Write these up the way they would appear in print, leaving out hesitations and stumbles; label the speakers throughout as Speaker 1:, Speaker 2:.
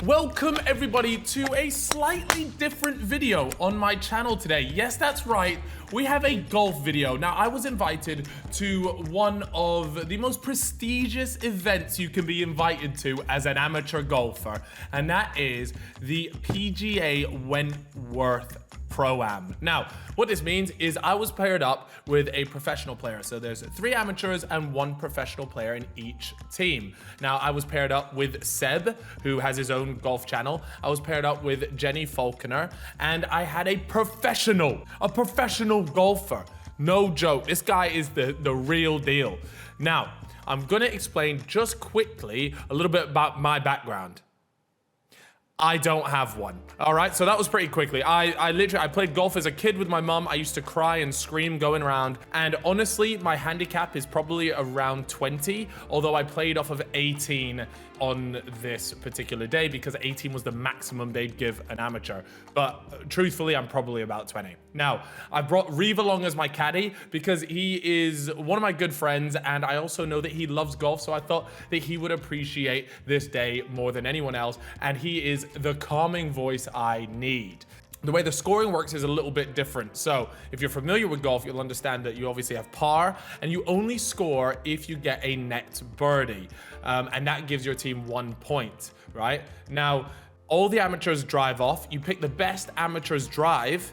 Speaker 1: Welcome everybody to a slightly different video on my channel today. Yes, that's right. We have a golf video. Now, I was invited to one of the most prestigious events you can be invited to as an amateur golfer, and that is the PGA Wentworth Pro-Am. Now, what this means is I was paired up with a professional player. So there's 3 amateurs and 1 professional player in each team. Now, I was paired up with Seb, who has his own golf channel. I was paired up with Jenny Falconer, and I had a professional golfer. No joke. This guy is the real deal. Now, I'm gonna explain just quickly a little bit about my background. I don't have one. All right, so that was pretty quickly. I played golf as a kid with my mum. I used to cry and scream going around. And honestly, my handicap is probably around 20, although I played off of 18 on this particular day because 18 was the maximum they'd give an amateur. But truthfully, I'm probably about 20. Now, I brought Reeve along as my caddy because he is one of my good friends, and I also know that he loves golf, so I thought that he would appreciate this day more than anyone else, and he is the calming voice I need. The way the scoring works is a little bit different. So if you're familiar with golf, you'll understand that you obviously have par, and you only score if you get a net birdie. And that gives your team 1 point, right? Now, all the amateurs drive off. You pick the best amateurs drive,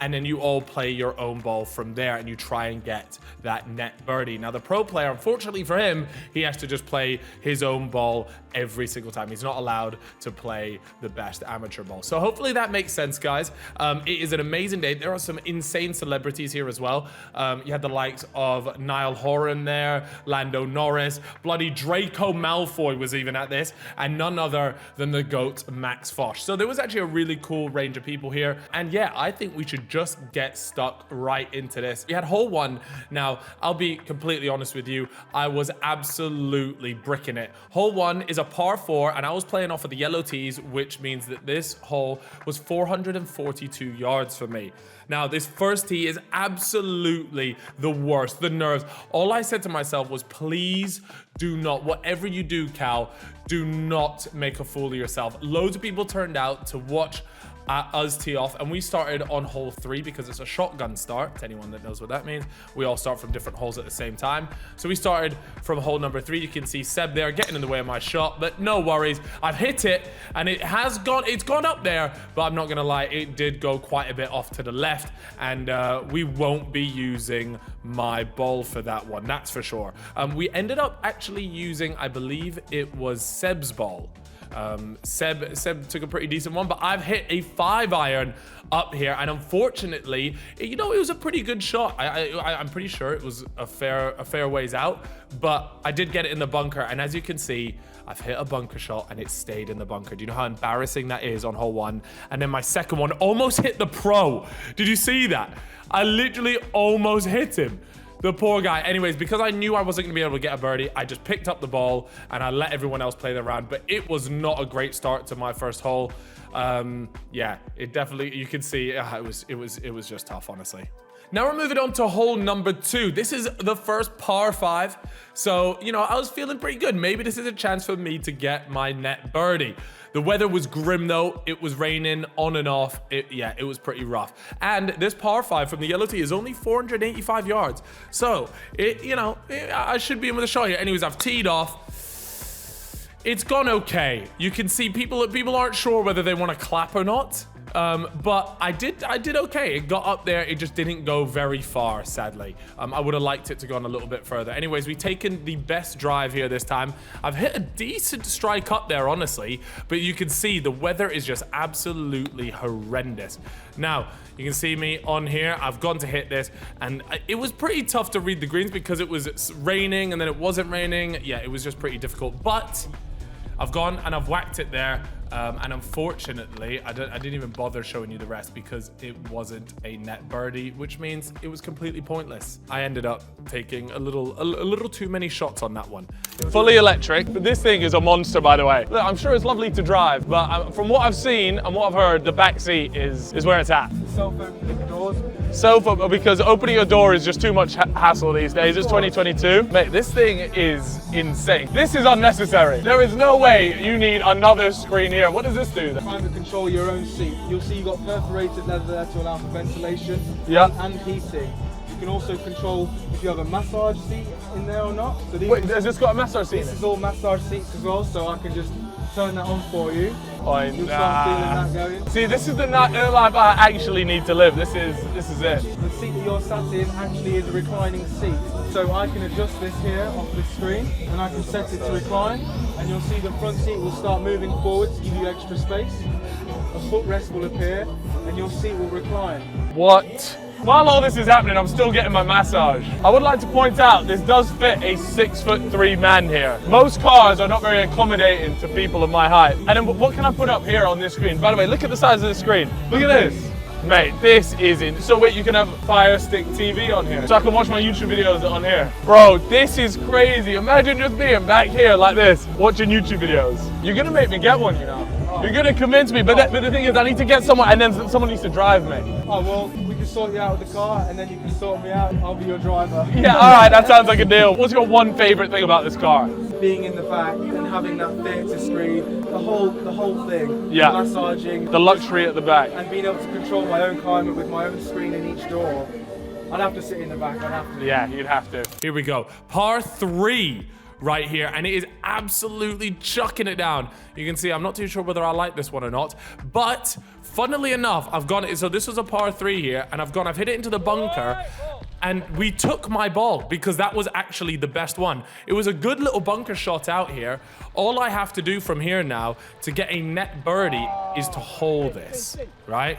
Speaker 1: and then you all play your own ball from there, and you try and get that net birdie. Now, the pro player, unfortunately for him, he has to just play his own ball every single time. He's not allowed to play the best amateur ball. So hopefully that makes sense, guys. It is an amazing day. There are some insane celebrities here as well. You had the likes of Niall Horan there, Lando Norris, bloody Draco Malfoy was even at this, and none other than the GOAT, Max Fosh. So there was actually a really cool range of people here. And yeah, I think we should just get stuck right into this. We had hole 1. Now, I'll be completely honest with you. I was absolutely bricking it. Hole 1 is a par 4, and I was playing off of the yellow tees, which means that this hole was 442 yards for me. Now, this first tee is absolutely the worst, the nerves. All I said to myself was, please do not, whatever you do, Cal, do not make a fool of yourself. Loads of people turned out to watch us tee off, and we started on hole 3 because it's a shotgun start. To anyone that knows what that means, we all start from different holes at the same time. So we started from hole number 3. You can see Seb there getting in the way of my shot, but no worries. I've hit it, and it's gone up there, but I'm not gonna lie, it did go quite a bit off to the left, and we won't be using my ball for that one, that's for sure. We ended up actually using, I believe it was Seb's ball. Seb took a pretty decent one, but I've hit a 5-iron up here, and unfortunately, you know, it was a pretty good shot. I'm pretty sure it was a fair ways out, but I did get it in the bunker, and as you can see, I've hit a bunker shot and it stayed in the bunker. Do you know how embarrassing that is on hole 1? And then my second one almost hit the pro. Did you see that? I literally almost hit him. The poor guy. Anyways, because I knew I wasn't going to be able to get a birdie, I just picked up the ball and I let everyone else play the round. But it was not a great start to my first hole. Yeah, it definitely, you can see it was just tough, honestly. Now we're moving on to hole number 2. This is the first par 5. So, you know, I was feeling pretty good. Maybe this is a chance for me to get my net birdie. The weather was grim though. It was raining on and off. Yeah, it was pretty rough. And this par 5 from the yellow tee is only 485 yards. So, I should be in with a shot here. Anyways, I've teed off. It's gone okay. You can see people aren't sure whether they want to clap or not. But I did okay. It got up there. It just didn't go very far, sadly. I would have liked it to go on a little bit further. Anyways, we've taken the best drive here this time. I've hit a decent strike up there, honestly, but you can see the weather is just absolutely horrendous. Now, you can see me on here. I've gone to hit this, and it was pretty tough to read the greens because it was raining and then it wasn't raining. Yeah, it was just pretty difficult, but I've gone and I've whacked it there. And unfortunately, I didn't even bother showing you the rest because it wasn't a net birdie, which means it was completely pointless. I ended up taking a little too many shots on that one. Fully electric, but this thing is a monster, by the way. Look, I'm sure it's lovely to drive, but from what I've seen and what I've heard, the back seat is where it's at.
Speaker 2: Self-opening doors. So fun, because opening a door is just too much hassle these days. It's 2022. Mate, this thing is insane. This is unnecessary. There is no way you need another screen here. What does this do then?
Speaker 3: Trying to control your own seat. You'll see you've got perforated leather there to allow for ventilation and heating. You can also control if you have a massage seat in there or not. So
Speaker 2: wait, has this got a massage seat?
Speaker 3: This is all massage seats as well, so I can just turn that on for you. You'll
Speaker 2: Nah.
Speaker 3: start feeling that going.
Speaker 2: See, this is the life I actually need to live. This is it.
Speaker 3: The seat that you're sat in actually is a reclining seat. So I can adjust this here off the screen and I can set it to recline, and you'll see the front seat will start moving forward to give you extra space. A footrest will appear and your seat will recline.
Speaker 2: What? While all this is happening, I'm still getting my massage. I would like to point out, this does fit a 6'3" man here. Most cars are not very accommodating to people of my height. And then what can I put up here on this screen? By the way, look at the size of the screen. Look at this. Mate, this is in. So wait, you can have Fire Stick TV on here. So I can watch my YouTube videos on here. Bro, this is crazy. Imagine just being back here like this, watching YouTube videos. You're gonna make me get one, you know. You're gonna convince me, but the thing is, I need to get someone, and then someone needs to drive me.
Speaker 3: Oh, well, we can sort you out with the car, and then you can sort me out. I'll be your driver.
Speaker 2: Yeah, all right, that sounds like a deal. What's your one favorite thing about this car?
Speaker 3: Being in the back and having that theatre screen, the whole thing.
Speaker 2: Yeah.
Speaker 3: Massaging.
Speaker 2: The luxury at the back.
Speaker 3: And being able to control my own climate with my own screen in each door. I'd have to sit in the back, I'd have to.
Speaker 2: Yeah, you'd have to.
Speaker 1: Here we go. Par 3 right here, and it is absolutely chucking it down. You can see I'm not too sure whether I like this one or not, but funnily enough, I've gone it. So this was a par 3 here, and I've hit it into the bunker, and we took my ball because that was actually the best one. It was a good little bunker shot out here. All I have to do from here now to get a net birdie is to hold this, right?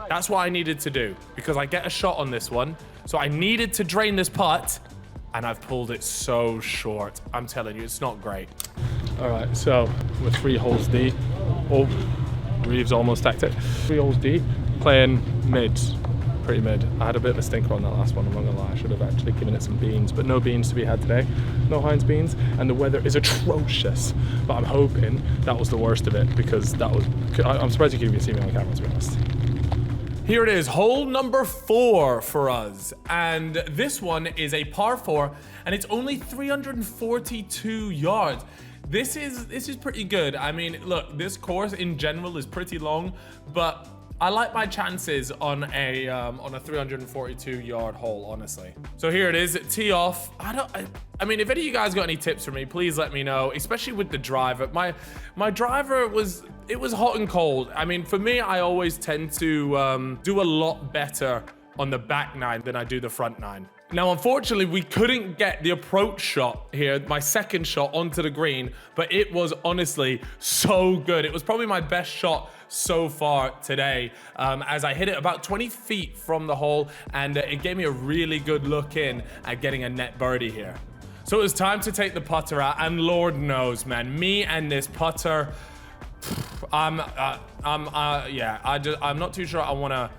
Speaker 1: That's what I needed to do because I get a shot on this one. So I needed to drain this putt, and I've pulled it so short. I'm telling you, it's not great.
Speaker 2: All right, so we're 3 holes deep. Oh, Reeves almost stacked it. 3 holes deep, playing mid, pretty mid. I had a bit of a stinker on that last one, I'm not gonna lie. I should have actually given it some beans, but no beans to be had today. No Heinz beans, and the weather is atrocious. But I'm hoping that was the worst of it because that was, I'm surprised you couldn't even see me on camera, to be honest.
Speaker 1: Here it is, hole number 4 for us. And this one is a par 4, and it's only 342 yards. This is pretty good. I mean, look, this course in general is pretty long, but I like my chances on a 342-yard hole, honestly. So here it is, tee off. I mean, if any of you guys got any tips for me, please let me know, especially with the driver. My driver was hot and cold. I mean, for me, I always tend to do a lot better on the back 9 than I do the front 9. Now, unfortunately, we couldn't get the approach shot here, my second shot onto the green, but it was honestly so good. It was probably my best shot so far today, as I hit it about 20 feet from the hole, and it gave me a really good look in at getting a net birdie here. So it was time to take the putter out, and Lord knows, man, me and this putter, I'm not too sure I wanna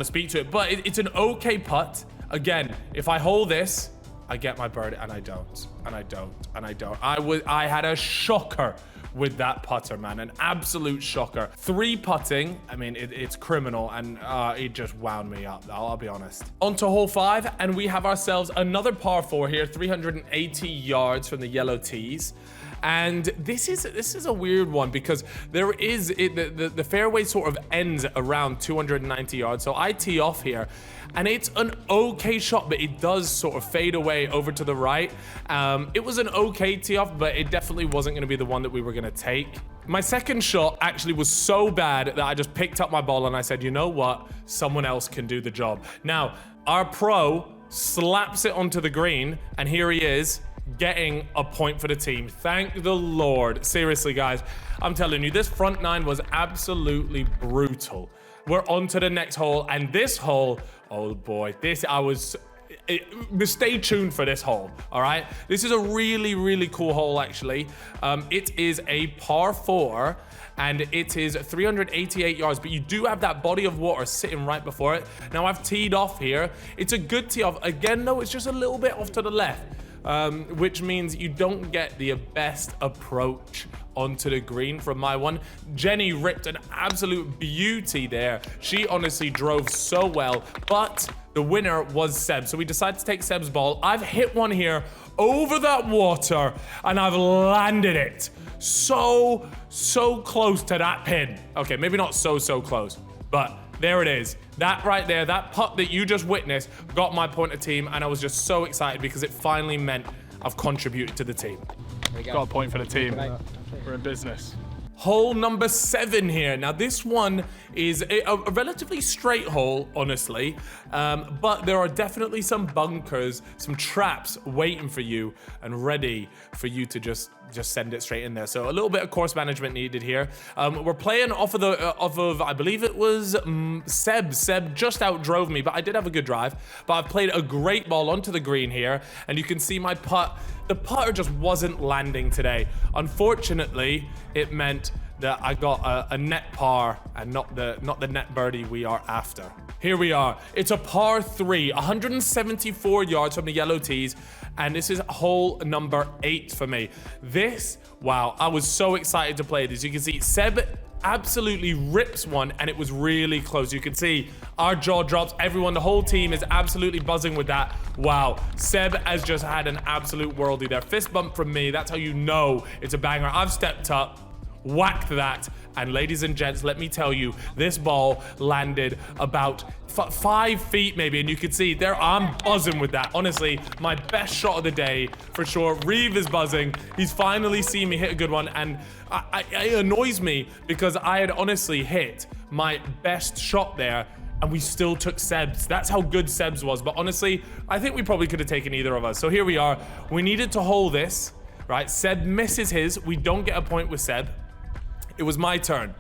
Speaker 1: speak to it, but it's an okay putt. Again, if I hold this, I get my birdie, and I don't, and I don't, and I don't. I had a shocker with that putter, man, an absolute shocker. 3 putting, I mean, it's criminal, and it just wound me up, I'll be honest. On to hole 5, and we have ourselves another par 4 here, 380 yards from the yellow tees. And this is a weird one because the fairway sort of ends around 290 yards. So I tee off here, and it's an okay shot, but it does sort of fade away over to the right. It was an okay tee off, but it definitely wasn't going to be the one that we were going to take. My second shot actually was so bad that I just picked up my ball and I said, you know what? Someone else can do the job. Now, our pro slaps it onto the green, and here he is, getting a point for the team. Thank the Lord. Seriously, guys, I'm telling you, this front 9 was absolutely brutal. We're on to the next hole, and this hole, oh boy, stay tuned for this hole, all right? This is a really, really cool hole, actually. It is a par 4, and it is 388 yards, but you do have that body of water sitting right before it. Now, I've teed off here. It's a good tee off. Again, though, it's just a little bit off to the left. Which means you don't get the best approach onto the green from my one. Jenny ripped an absolute beauty there. She honestly drove so well, but the winner was Seb. So we decided to take Seb's ball. I've hit one here over that water, and I've landed it so close to that pin. Okay, maybe not so close, but there it is. That right there, that putt that you just witnessed got my point of team, and I was just so excited because it finally meant I've contributed to the team.
Speaker 2: Got a point for the team. We're in business.
Speaker 1: Hole number 7 here. Now this one is a relatively straight hole, honestly, but there are definitely some bunkers, some traps waiting for you and ready for you to just send it straight in there. So a little bit of course management needed here. We're playing off of I believe it was Seb. Seb just outdrove me, but I did have a good drive. But I've played a great ball onto the green here, and you can see my putt. The putter just wasn't landing today. Unfortunately, it meant that I got a net par and not the net birdie we are after. Here we are. It's a par 3, 174 yards from the yellow tees, and this is hole number 8 for me. Wow, I was so excited to play this. You can see Seb absolutely rips one, and it was really close. You can see our jaw drops. Everyone, the whole team is absolutely buzzing with that. Wow, Seb has just had an absolute worldie there. Fist bump from me. That's how you know it's a banger. I've stepped up, whacked that, and ladies and gents, let me tell you, this ball landed about 5 feet maybe, and you can see there I'm buzzing with that. Honestly, my best shot of the day for sure. Reeve is buzzing. He's finally seen me hit a good one, and it annoys me because I had honestly hit my best shot there, and we still took Seb's. That's how good Seb's was. But honestly, I think we probably could have taken either of us. So here we are. We needed to hold this, right? Seb misses his. We don't get a point with Seb. It was my turn.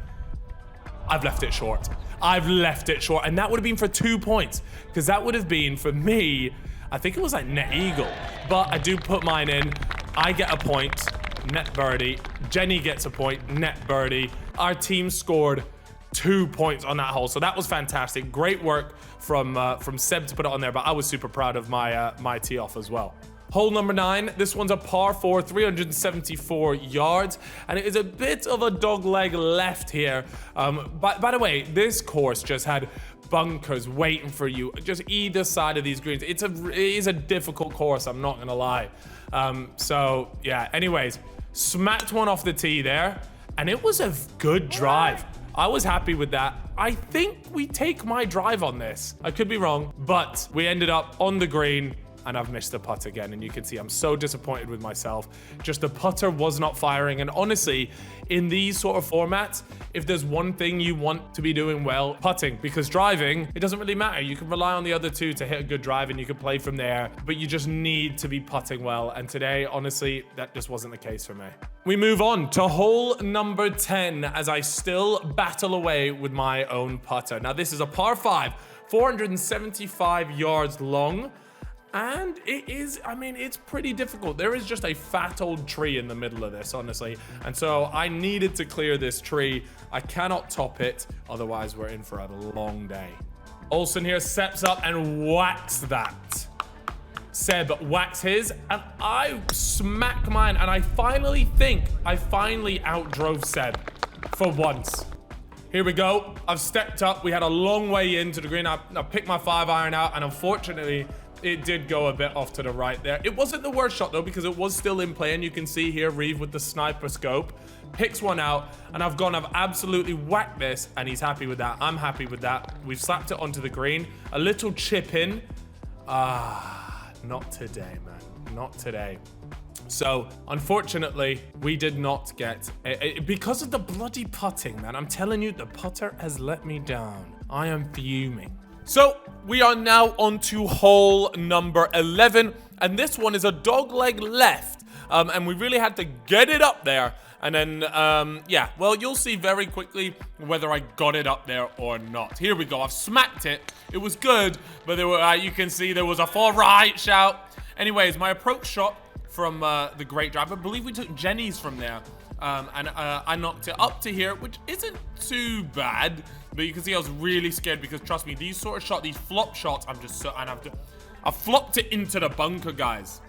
Speaker 1: I've left it short. I've left it short. And that would have been for 2 points, because that would have been, for me, I think it was like net eagle. But I do put mine in. I get a point. Net birdie. Jenny gets a point. Net birdie. Our team scored 2 points on that hole. So that was fantastic. Great work from Seb to put it on there. But I was super proud of my tee off as well. Hole number 9, this one's a par 4, 374 yards, and it is a bit of a dog leg left here. By the way, this course just had bunkers waiting for you, just either side of these greens. It is a difficult course, I'm not gonna lie. So yeah, anyways, smacked one off the tee there, and it was a good drive. I was happy with that. I think we take my drive on this. I could be wrong, but we ended up on the green, and I've missed the putt again, and you can see I'm so disappointed with myself. Just the putter was not firing, and honestly, in these sort of formats, if there's one thing you want to be doing well, putting, because driving, it doesn't really matter. You can rely on the other two to hit a good drive, and you can play from there, but you just need to be putting well, and today, honestly, that just wasn't the case for me. We move on to hole number 10 as I still battle away with my own putter. Now, this is a par 5, 475 yards long. And it is, I mean, it's pretty difficult. There is just a fat old tree in the middle of this, honestly. And so I needed to clear this tree. I cannot top it, otherwise we're in for a long day. Olsen here steps up and whacks that. Seb whacks his, and I smack mine, and I finally think I finally outdrove Seb for once. Here we go. I've stepped up. We had a long way into the green. I picked my 5-iron out, and unfortunately, it did go a bit off to the right there. It wasn't the worst shot though, because it was still in play, and you can see here Reeve with the sniper scope picks one out, and I've absolutely whacked this, and he's happy with that. I'm happy with that. We've slapped it onto the green. A little chip in. Not today, man. Not today. So, unfortunately, we did not get because of the bloody putting, man. I'm telling you, the putter has let me down. I am fuming. So, we are now on to hole number 11, and this one is a dog leg left, and we really had to get it up there, and then, yeah, well, you'll see very quickly whether I got it up there or not. Here we go. I've smacked it. It was good, but there were, you can see there was a 4 right shout. Anyways, my approach shot from the great drive, I believe we took Jenny's from there, and I knocked it up to here, which isn't too bad. But you can see I was really scared because, trust me, these sort of shots, these flop shots, I'm just so, and I flopped it into the bunker, guys.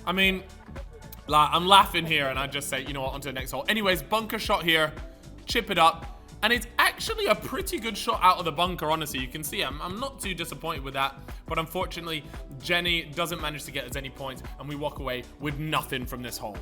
Speaker 1: I mean, I'm laughing here and I just say, you know what, on to the next hole. Anyways, bunker shot here, chip it up. And it's actually a pretty good shot out of the bunker, honestly. You can see I'm not too disappointed with that. But unfortunately, Jenny doesn't manage to get us any points. And we walk away with nothing from this hole.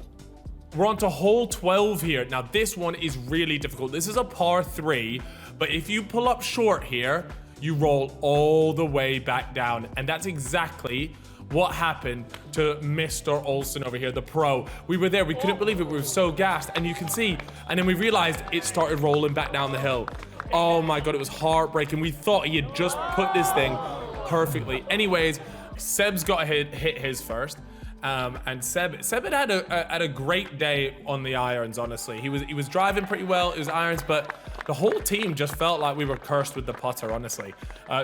Speaker 1: We're on to hole 12 here. Now, this one is really difficult. This is a par 3. But if you pull up short here, you roll all the way back down. And that's exactly what happened to Mr. Olsen over here, the pro. We were there, we couldn't believe it, we were so gassed, and you can see, and then we realized it started rolling back down the hill. Oh my God, it was heartbreaking. We thought he had just put this thing perfectly. Anyways, Seb's got to hit his first. And Seb had a great day on the irons, honestly. He was driving pretty well, it was irons, but the whole team just felt like we were cursed with the putter, honestly.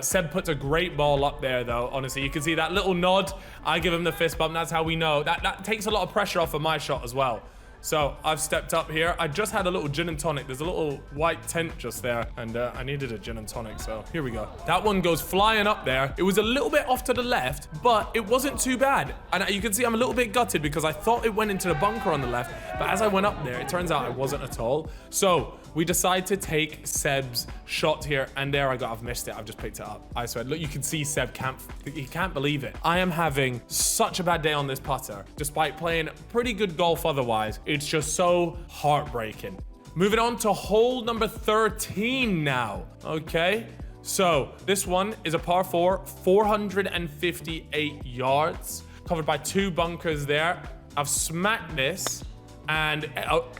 Speaker 1: Seb puts a great ball up there, though, honestly. You can see that little nod. I give him the fist bump. That's how we know. That takes a lot of pressure off of my shot as well. So I've stepped up here. I just had a little gin and tonic. There's a little white tent just there, and I needed a gin and tonic, so here we go. That one goes flying up there. It was a little bit off to the left, but it wasn't too bad. And you can see I'm a little bit gutted because I thought it went into the bunker on the left, but as I went up there, it turns out it wasn't at all. So we decide to take Seb's shot here, and there I've missed it. I've just picked it up. I swear, look, you can see Seb he can't believe it. I am having such a bad day on this putter, despite playing pretty good golf otherwise. It's just so heartbreaking. Moving on to hole number 13 now. Okay, so this one is a par 4, 458 yards, covered by 2 bunkers there. I've smacked this, and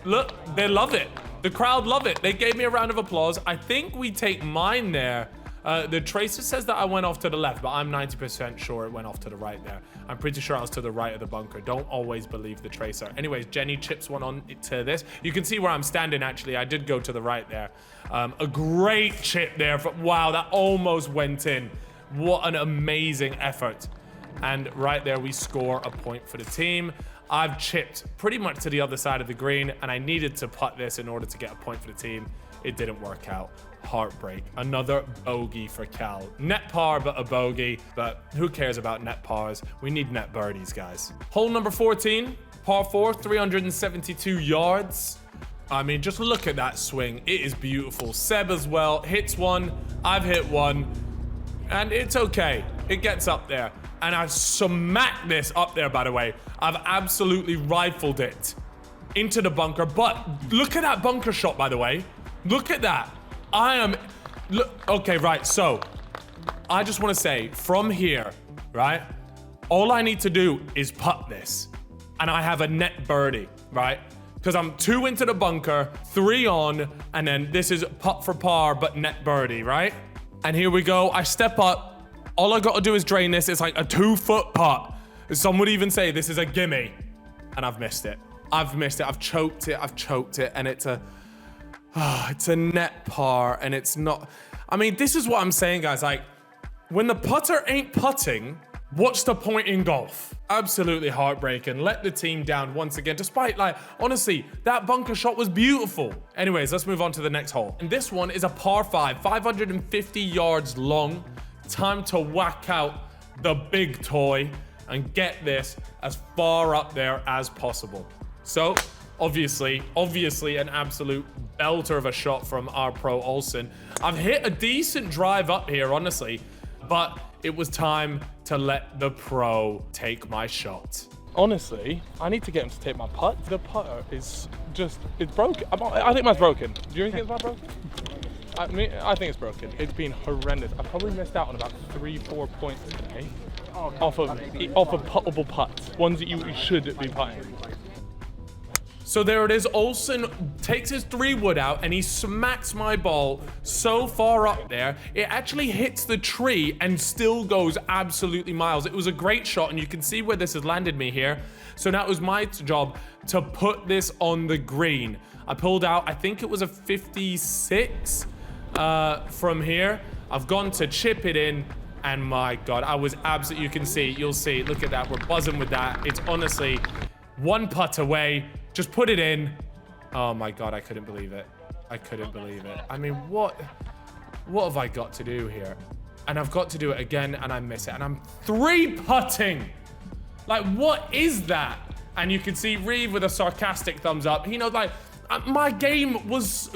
Speaker 1: look, they love it. The crowd love it. They gave me a round of applause. I think we take mine there. The tracer says that I went off to the left, but I'm 90% sure it went off to the right there. I'm pretty sure I was to the right of the bunker. Don't always believe the tracer. Anyways, Jenny chips one on to this. You can see where I'm standing, actually. I did go to the right there. A great chip there. Wow, that almost went in. What an amazing effort. And right there, we score a point for the team. I've chipped pretty much to the other side of the green, and I needed to putt this in order to get a point for the team. It didn't work out. Heartbreak. Another bogey for Cal. Net par, but a bogey. But who cares about net pars? We need net birdies, guys. Hole number 14, par 4, 372 yards. I mean, just look at that swing. It is beautiful. Seb as well hits one. I've hit one. And it's okay. It gets up there. And I've smacked this up there, by the way. I've absolutely rifled it into the bunker. But look at that bunker shot, by the way. Look at that. Okay, right. So I just want to say from here, right? All I need to do is putt this. And I have a net birdie, right? Because I'm 2 into the bunker, 3 on, and then this is putt for par, but net birdie, right? And here we go. I step up. All I got to do is drain this. It's like a 2-foot putt. Some would even say this is a gimme. And I've missed it. I've missed it. I've choked it. And it's a net par, and it's not. I mean, this is what I'm saying, guys. Like, when the putter ain't putting, what's the point in golf? Absolutely heartbreaking. Let the team down once again, despite, like, honestly, that bunker shot was beautiful. Anyways, let's move on to the next hole. And this one is a par 5, 550 yards long. Time to whack out the big toy and get this as far up there as possible. So, obviously an absolute belter of a shot from our pro Olsen. I've hit a decent drive up here, honestly, but it was time to let the pro take my shot.
Speaker 2: Honestly, I need to get him to take my putt. The putter is just, it's broken. I think mine's broken. Do you think it's broken? I think it's broken. It's been horrendous. I've probably missed out on about 3-4 points today off of puttable putts, ones that you should be putting.
Speaker 1: So there it is. Olsen takes his 3-wood out and he smacks my ball so far up there. It actually hits the tree and still goes absolutely miles. It was a great shot, and you can see where this has landed me here. So now it was my job to put this on the green. I pulled out, I think it was a 56 from here. I've gone to chip it in, and my God, I was absolutely, you'll see, look at that. We're buzzing with that. It's honestly 1 putt away. Just put it in. Oh my God, I couldn't believe it. I mean, what have I got to do here? And I've got to do it again, and I miss it. And I'm 3-putting. Like, what is that? And you can see Reeve with a sarcastic thumbs up. He knows, like, my game was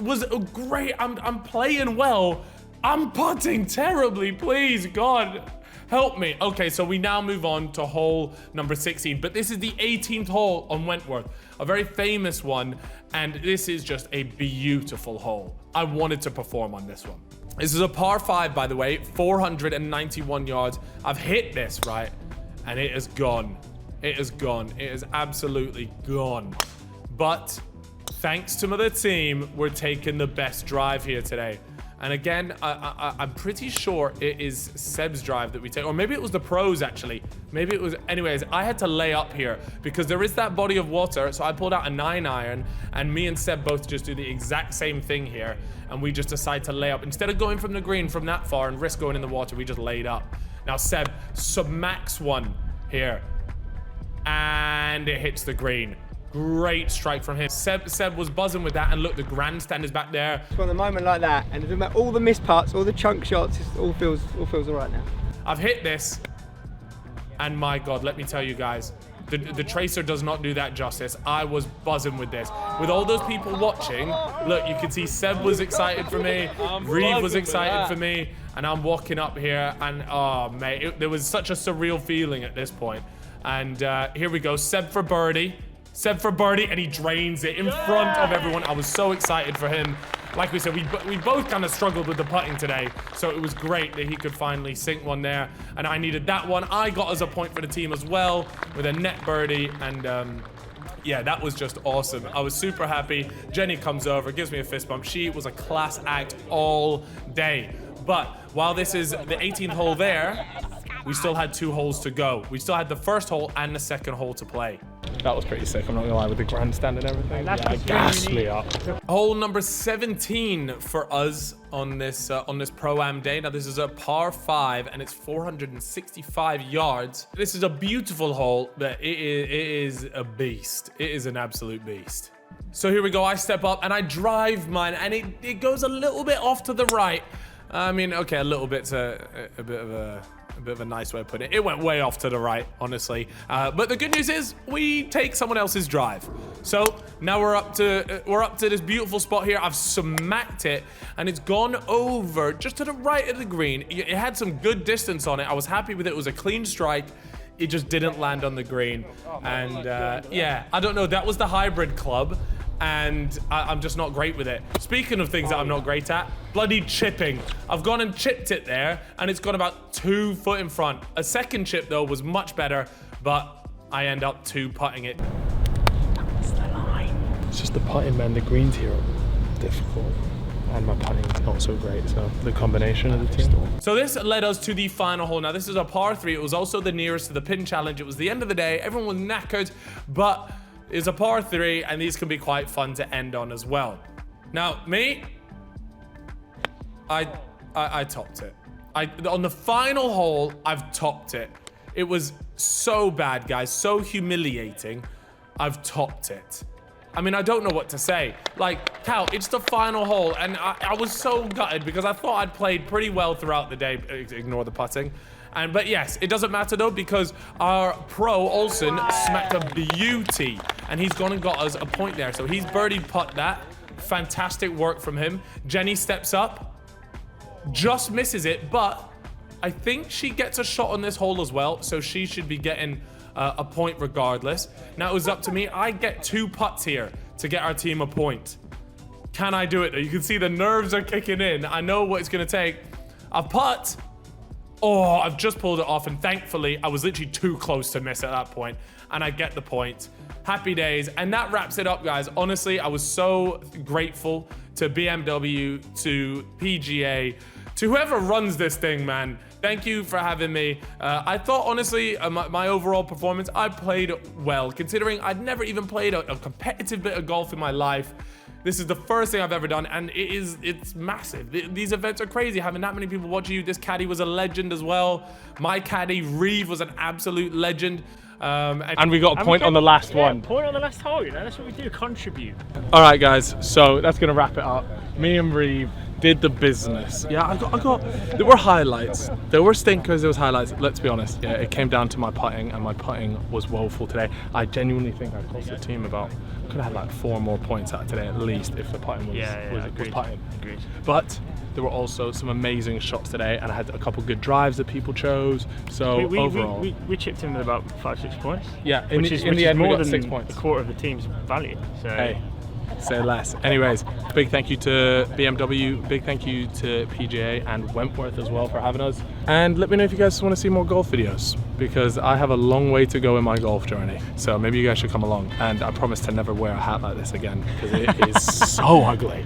Speaker 1: great. I'm playing well. I'm putting terribly. Please, God, help me. Okay, so we now move on to hole number 16. But this is the 18th hole on Wentworth, a very famous one. And this is just a beautiful hole. I wanted to perform on this one. This is a par 5, by the way, 491 yards. I've hit this, right? And it is gone. It is gone. It is absolutely gone. But thanks to the team, we're taking the best drive here today. And again, I'm pretty sure it is Seb's drive that we take, or maybe it was the pros actually. Maybe it was, anyways, I had to lay up here because there is that body of water. So I pulled out a 9-iron and me and Seb both just do the exact same thing here. And we just decide to lay up. Instead of going from the green from that far and risk going in the water, we just laid up. Now Seb smacks one here and it hits the green. Great strike from him. Seb was buzzing with that, and look, the grandstand is back there.
Speaker 4: From a moment like that, and all the missed putts, all the chunk shots, it all feels all right now.
Speaker 1: I've hit this, and my God, let me tell you guys, the tracer does not do that justice. I was buzzing with this. With all those people watching, look, you can see Seb was excited for me, Reeve was excited for me, and I'm walking up here, and oh, mate, there was such a surreal feeling at this point. And here we go, Seb for birdie. Seb for birdie, and he drains it in front of everyone. I was so excited for him. Like we said, we both kind of struggled with the putting today, so it was great that he could finally sink one there, and I needed that one. I got us a point for the team as well with a net birdie, and yeah, that was just awesome. I was super happy. Jenny comes over, gives me a fist bump. She was a class act all day. But while this is the 18th hole there, we still had 2 holes to go. We still had the first hole and the second hole to play.
Speaker 2: That was pretty sick, I'm not gonna lie, with the grandstand and everything.
Speaker 5: That's
Speaker 2: Gassed me up.
Speaker 1: Hole number 17 for us on this Pro-Am day. Now this is a par 5 and it's 465 yards. This is a beautiful hole, but it is a beast. It is an absolute beast. So here we go, I step up and I drive mine, and it goes a little bit off to the right. I mean, okay, a little bit's a bit of a nice way of putting it. It went way off to the right, honestly. But the good news is we take someone else's drive. So now we're up to this beautiful spot here. I've smacked it and it's gone over just to the right of the green. It had some good distance on it. I was happy with it. It was a clean strike. It just didn't land on the green. And yeah, I don't know. That was the hybrid club. And I'm just not great with it. Speaking of things that I'm not great at, bloody chipping. I've gone and chipped it there, and it's gone about 2 foot in front. A second chip, though, was much better, but I end up 2-putting it.
Speaker 2: That's the line. It's just the putting, man. The greens here are difficult, and my putting's not so great, so the combination of the two.
Speaker 1: So this led us to the final hole. Now, this is a par 3. It was also the nearest to the pin challenge. It was the end of the day. Everyone was knackered, but it's a par 3, and these can be quite fun to end on as well. Now, me, I topped it. On the final hole, I've topped it. It was so bad, guys, so humiliating. I've topped it. I mean, I don't know what to say. Like, Cal, it's the final hole, and I was so gutted because I thought I'd played pretty well throughout the day. Ignore the putting. But yes, it doesn't matter though, because our pro, Olsen, smacked a beauty, and he's gone and got us a point there. So he's birdied putt that. Fantastic work from him. Jenny steps up, just misses it, but I think she gets a shot on this hole as well, so she should be getting a point regardless. Now it was up to me. I get 2 putts here to get our team a point. Can I do it though? You can see the nerves are kicking in. I know what it's gonna take. A putt. Oh, I've just pulled it off, and thankfully I was literally too close to miss at that point, and I get the point. Happy days. And that wraps it up, guys. Honestly, I was so grateful to BMW, to PGA, to whoever runs this thing, man. Thank you for having me. I thought, honestly, my overall performance, I played well, considering I'd never even played a competitive bit of golf in my life. This is the first thing I've ever done, and it's massive. These events are crazy, having that many people watching you. This caddy was a legend as well. My caddy, Reeve, was an absolute legend.
Speaker 2: And we got a point on the last one.
Speaker 5: Point on the last hole, you know, that's what we do, contribute.
Speaker 2: All right, guys, so that's gonna wrap it up. Me and Reeve did the business. Yeah, I got. There were highlights. There were stinkers. There was highlights. Let's be honest. Yeah, it came down to my putting, and my putting was woeful today. I genuinely think I cost the team about. Could have had like 4 more points out today at least if the putting was putting.
Speaker 5: Agreed.
Speaker 2: But there were also some amazing shots today, and I had a couple good drives that people chose. So overall,
Speaker 5: we chipped in with about 5-6 points.
Speaker 2: yeah,
Speaker 5: Which is
Speaker 2: the end, we
Speaker 5: more
Speaker 2: got
Speaker 5: than
Speaker 2: 6 points.
Speaker 5: a quarter of the team's value. So
Speaker 2: Hey, say less. Anyways, big thank you to BMW, big thank you to PGA and Wentworth as well for having us. And let me know if you guys want to see more golf videos, because I have a long way to go in my golf journey. So maybe you guys should come along. And I promise to never wear a hat like this again, because it is so ugly.